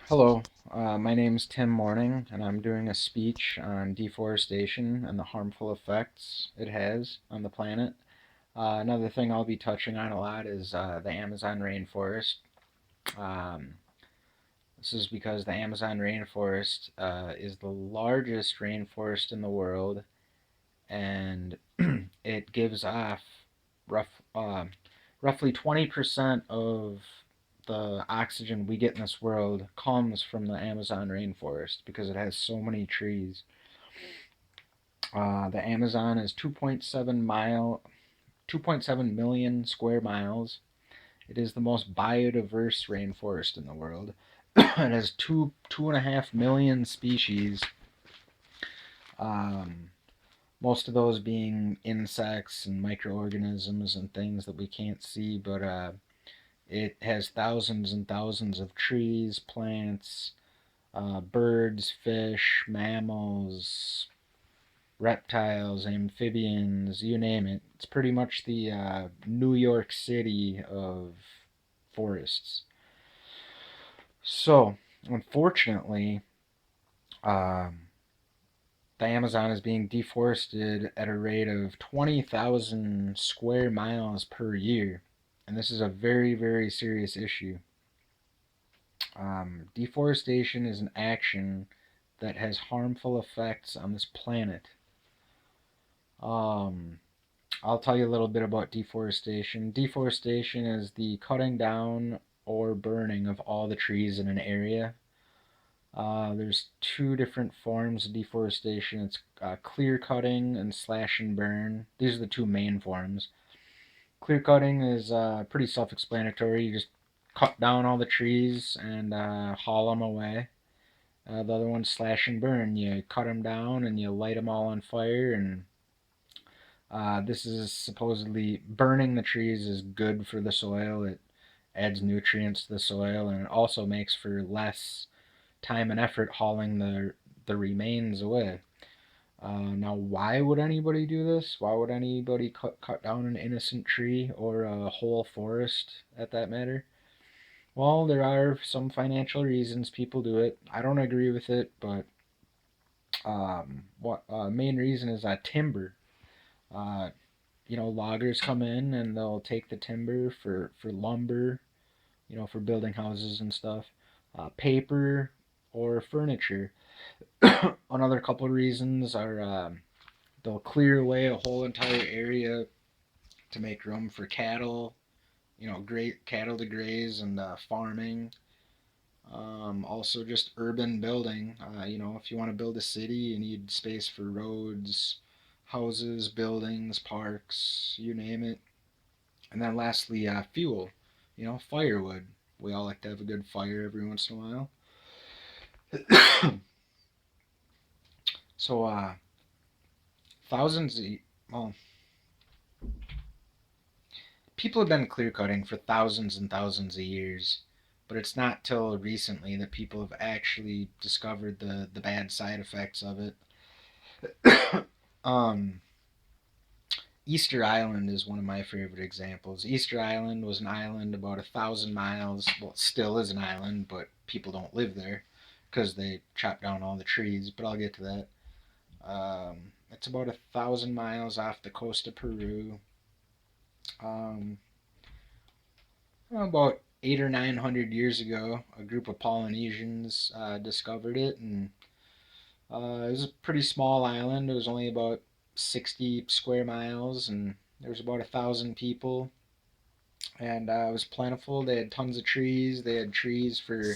Hello, my name's Tim Morning, and I'm doing a speech on deforestation and the harmful effects it has on the planet. Another thing I'll be touching on a lot is the Amazon rainforest. Um, this is because the Amazon rainforest is the largest rainforest in the world, and it gives off rough, uh, roughly 20% of the oxygen we get in this world comes from the Amazon rainforest because it has so many trees. The Amazon is 2.7 million square miles. It is the most biodiverse rainforest in the world. It has 2.5 million species. Um, Most of those being insects and microorganisms and things that we can't see, but it has thousands and thousands of trees, plants, birds, fish, mammals, reptiles, amphibians, you name it. It's pretty much the New York City of forests. So, unfortunately, um, the Amazon is being deforested at a rate of 20,000 square miles per year. And this is a very, very serious issue. Deforestation is an action that has harmful effects on this planet. Um, I'll tell you a little bit about deforestation. Deforestation is the cutting down or burning of all the trees in an area. There's two different forms of deforestation. It's clear cutting and slash and burn. These are the two main forms. Clear cutting is pretty self-explanatory. You just cut down all the trees and haul them away. The other one's slash and burn. You cut them down and you light them all on fire. And this is supposedly burning the trees is good for the soil. It adds nutrients to the soil and it also makes for less time and effort hauling the remains away. Now, why would anybody do this? Why would anybody cut down an innocent tree or a whole forest at that matter? Well, there are some financial reasons people do it. I don't agree with it, but what main reason is timber. Uh, Loggers come in and they'll take the timber for lumber, for building houses and stuff, paper, or furniture. Another couple of reasons are they'll clear away a whole entire area to make room for cattle, great cattle to graze and farming. Also, just urban building. If you want to build a city, you need space for roads, houses, buildings, parks, you name it. And then lastly, fuel. Firewood. We all like to have a good fire every once in a while. So, thousands of, well, people have been clear cutting for thousands and thousands of years, but it's not till recently that people have actually discovered the bad side effects of it. um, Easter Island is one of my favorite examples. Easter Island was an island about 1,000 miles. Well, it still is an island, but people don't live there because they chop down all the trees. But I'll get to that. It's about 1,000 miles off the coast of Peru. Um, about 800 or 900 years ago, a group of Polynesians discovered it, and it was a pretty small island. It was only about 60 square miles, and there was about 1,000 people, and it was plentiful. They had tons of trees. They had trees for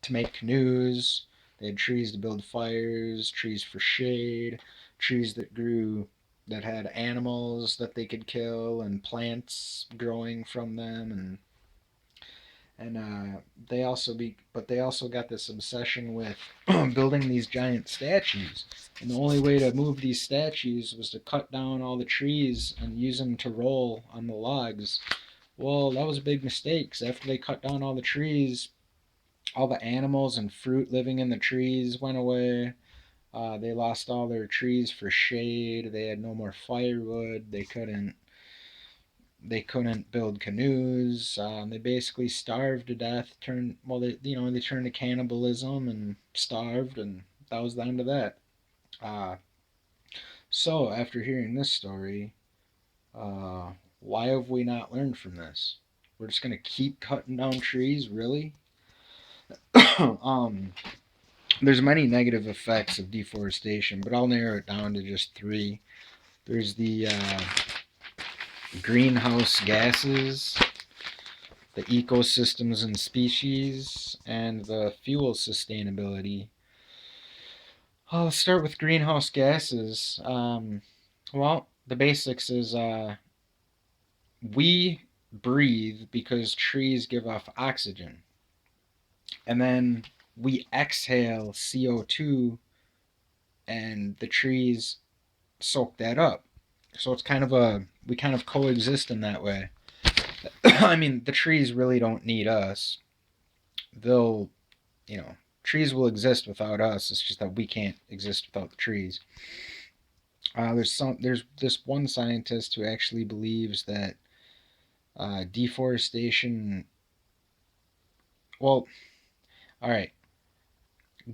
to make canoes. They had trees to build fires, trees for shade, trees that had animals that they could kill, and plants growing from them, and they also got this obsession with building these giant statues. And the only way to move these statues was to cut down all the trees and use them to roll on the logs. Well, that was a big mistake, because after they cut down all the trees, all the animals and fruit living in the trees went away. They lost all their trees for shade. They had no more firewood. They couldn't They couldn't build canoes. They basically starved to death. They turned to cannibalism and starved, and that was the end of that. Uh, so after hearing this story, uh, why have we not learned from this? We're just gonna keep cutting down trees, really? um, there's many negative effects of deforestation, but I'll narrow it down to just three. There's the greenhouse gases, the ecosystems and species, and the fuel sustainability. I'll start with greenhouse gases. Well, the basics is we breathe because trees give off oxygen, and then we exhale CO2, and the trees soak that up. So it's kind of we kind of coexist in that way. I mean, the trees really don't need us. They'll, you know, trees will exist without us. It's just that we can't exist without the trees. There's this one scientist who actually believes that deforestation. Well, all right,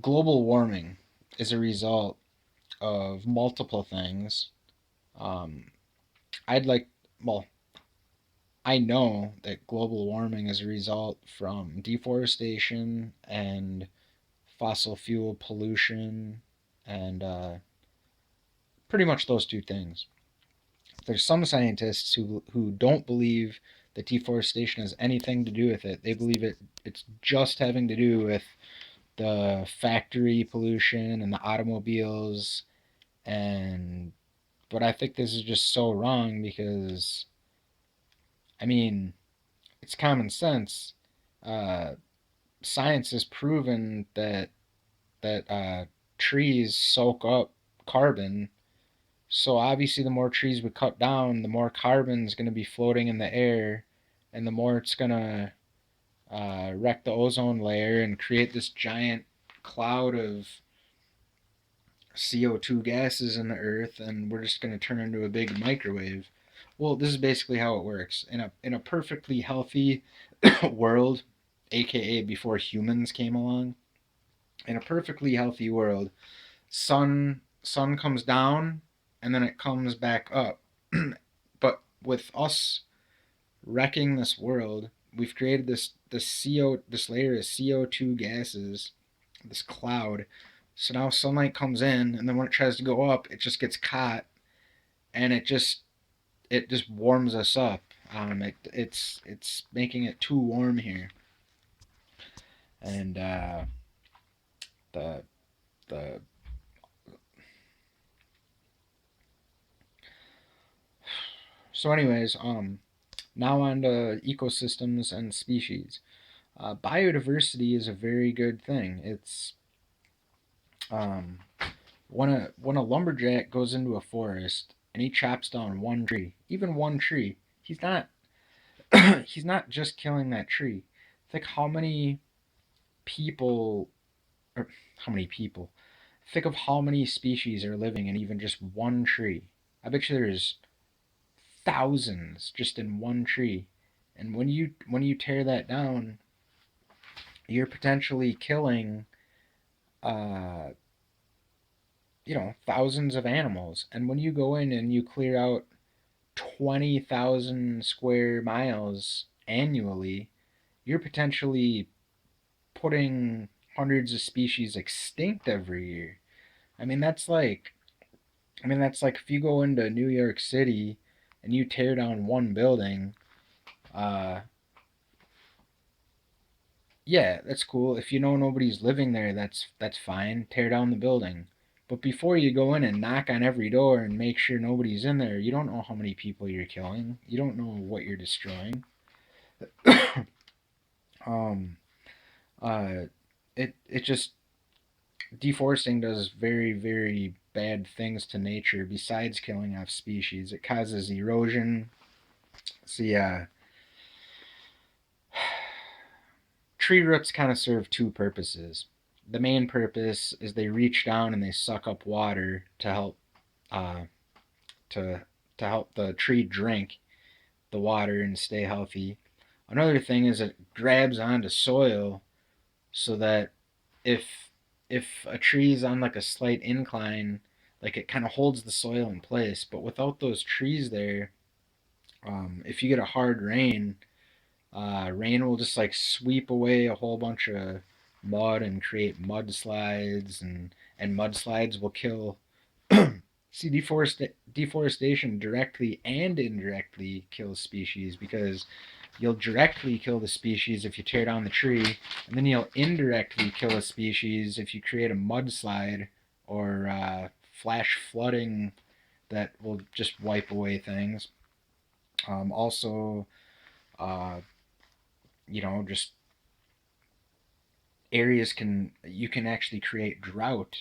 global warming is a result of multiple things. Um, I'd like, well, I know that global warming is a result from deforestation and fossil fuel pollution and pretty much those two things. There's some scientists who don't believe that deforestation has anything to do with it. They believe it's just having to do with the factory pollution and the automobiles, and but I think this is just so wrong because I mean it's common sense. Uh, Science has proven that trees soak up carbon. So obviously, the more trees we cut down, the more carbon is going to be floating in the air, and the more it's going to wreck the ozone layer and create this giant cloud of CO2 gases in the earth, and we're just going to turn into a big microwave. Well, this is basically how it works. In a perfectly healthy world, aka before humans came along, in a perfectly healthy world, sun comes down and then it comes back up. But with us wrecking this world, we've created this layer of CO2 gases, this cloud. So now sunlight comes in, and then when it tries to go up, it just gets caught, and it just warms us up. It's making it too warm here, and the the so anyways, now on to ecosystems and species. Biodiversity is a very good thing. It's um, when a lumberjack goes into a forest and he chops down one tree, even one tree, he's not he's not just killing that tree. Think how many people, or how many people. Think of how many species are living in even just one tree. I bet you there's thousands just in one tree. And when you tear that down, you're potentially killing uh, thousands of animals. And when you go in and you clear out 20,000 square miles annually, you're potentially putting hundreds of species extinct every year. I mean, that's like if you go into New York City and you tear down one building, uh, yeah, that's cool. If you know nobody's living there, that's fine. Tear down the building. But before you go in and knock on every door and make sure nobody's in there, you don't know how many people you're killing. You don't know what you're destroying. Um, uh, it just deforesting does very very bad things to nature. Besides killing off species, it causes erosion. See, tree roots kind of serve two purposes. The main purpose is they reach down and they suck up water to help uh, to help the tree drink. the water and stay healthy. Another thing is it grabs onto soil so that if if a tree is on like a slight incline, like it kind of holds the soil in place. But without those trees there, if you get a hard rain, rain will just like sweep away a whole bunch of mud and create mudslides, and mudslides will kill. See, deforestation directly and indirectly kills species, because you'll directly kill the species if you tear down the tree, and then you'll indirectly kill a species if you create a mudslide or flash flooding that will just wipe away things. Also, uh, just areas you can actually create drought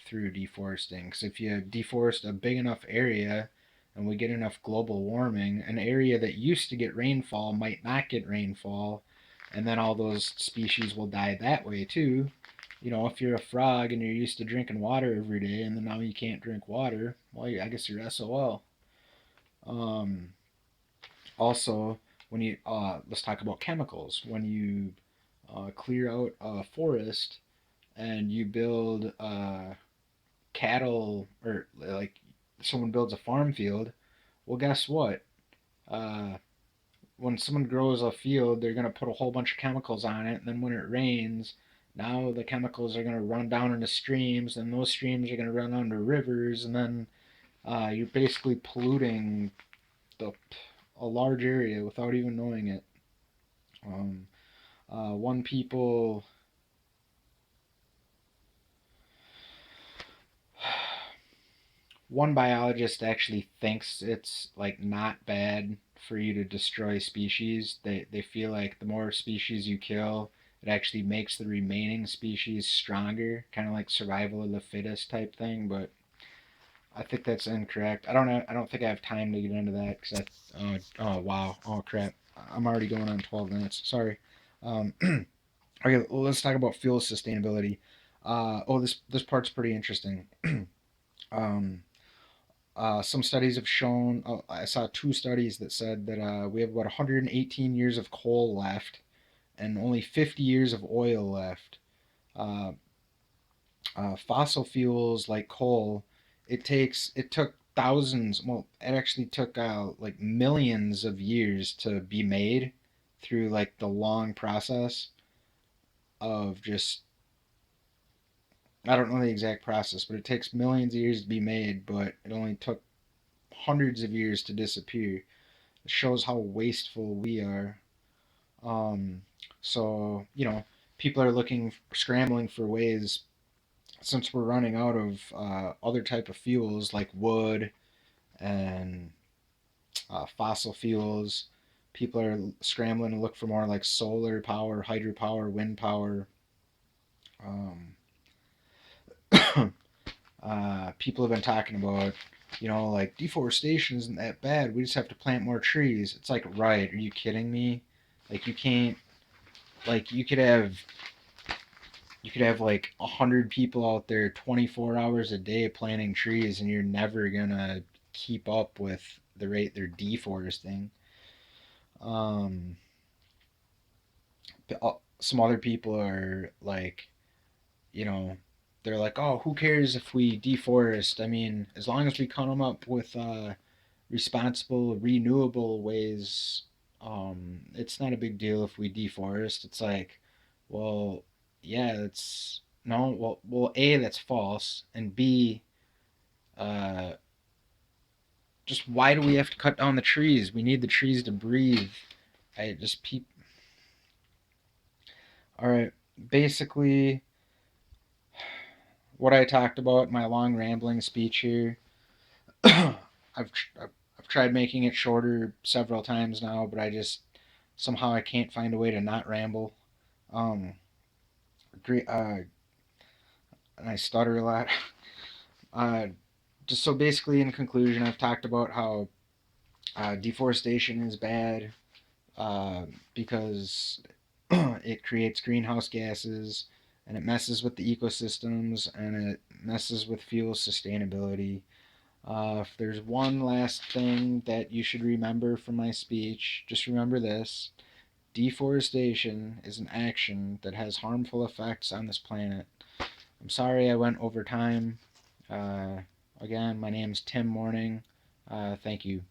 through deforesting. Because if you deforest a big enough area and we get enough global warming, an area that used to get rainfall might not get rainfall, and then all those species will die that way too. If you're a frog and you're used to drinking water every day, and then now you can't drink water, well, I guess you're SOL. Um, Also, when you let's talk about chemicals. When you clear out a forest and you build cattle, or like someone builds a farm field, well, guess what? Uh, when someone grows a field, they're gonna put a whole bunch of chemicals on it, and then when it rains, now the chemicals are gonna run down into streams, and those streams are gonna run onto rivers, and then you're basically polluting the a large area without even knowing it. Um, one people One biologist actually thinks it's like not bad for you to destroy species. They feel like the more species you kill, it actually makes the remaining species stronger, kind of like survival of the fittest type thing. But I think that's incorrect. I don't think I have time to get into that because oh wow, oh crap, I'm already going on 12 minutes. Sorry. Um, okay, well, let's talk about fuel sustainability. This part's pretty interesting. um, some studies have shown, I saw two studies that said that we have about 118 years of coal left and only 50 years of oil left. Uh, Fossil fuels like coal, it took thousands, well, it actually took like millions of years to be made through like the long process of just, I don't know the exact process, but it takes millions of years to be made, but it only took hundreds of years to disappear. It shows how wasteful we are. Um, so, people are scrambling for ways, since we're running out of other type of fuels like wood and fossil fuels. People are scrambling to look for more like solar power, hydropower, wind power. Um, People have been talking about, like deforestation isn't that bad. We just have to plant more trees. It's like, right? Are you kidding me? Like you can't. Like you could have like 100 people out there 24 hours a day planting trees, and you're never gonna keep up with the rate they're deforesting. Um, some other people are like, you know, they're like, oh, who cares if we deforest? I mean, as long as we come up with responsible, renewable ways, it's not a big deal if we deforest. It's like, well, yeah, that's no, well, A, that's false, and B, uh, just why do we have to cut down the trees? We need the trees to breathe. I just peep. All right, basically, what I talked about in my long rambling speech here, I've tried making it shorter several times now, but I just somehow I can't find a way to not ramble. Um, and I stutter a lot. Uh, just so basically, in conclusion, I've talked about how deforestation is bad because it creates greenhouse gases and it messes with the ecosystems and it messes with fuel sustainability. If there's one last thing that you should remember from my speech, just remember this. Deforestation is an action that has harmful effects on this planet. I'm sorry I went over time. Uh, Again, my name's Tim Morning. Thank you.